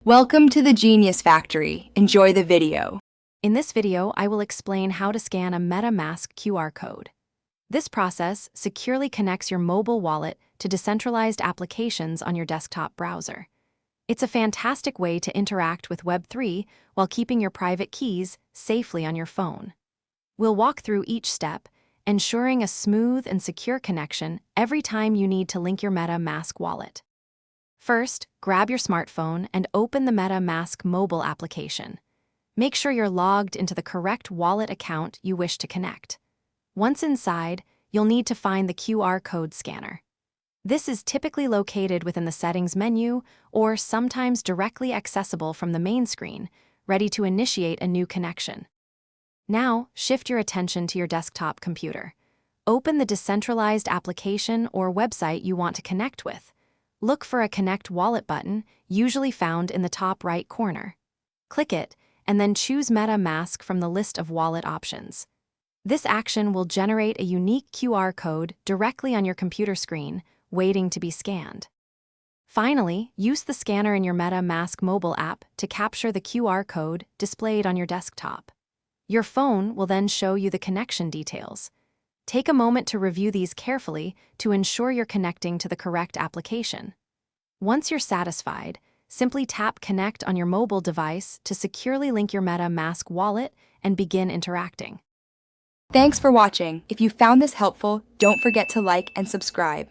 Welcome to the Genius Factory. Enjoy the video. In this video, I will explain how to scan a MetaMask QR code. This process securely connects your mobile wallet to decentralized applications on your desktop browser. It's a fantastic way to interact with Web3 while keeping your private keys safely on your phone. We'll walk through each step, ensuring a smooth and secure connection every time you need to link your MetaMask wallet. First, grab your smartphone and open the MetaMask mobile application. Make sure you're logged into the correct wallet account you wish to connect. Once inside, you'll need to find the QR code scanner. This is typically located within the settings menu or sometimes directly accessible from the main screen, ready to initiate a new connection. Now, shift your attention to your desktop computer. Open the decentralized application or website you want to connect with. Look for a Connect Wallet button, usually found in the top right corner. Click it, and then choose MetaMask from the list of wallet options. This action will generate a unique QR code directly on your computer screen, waiting to be scanned. Finally, use the scanner in your MetaMask mobile app to capture the QR code displayed on your desktop. Your phone will then show you the connection details. Take a moment to review these carefully to ensure you're connecting to the correct application. Once you're satisfied, simply tap Connect on your mobile device to securely link your MetaMask wallet and begin interacting. Thanks for watching. If you found this helpful, don't forget to like and subscribe.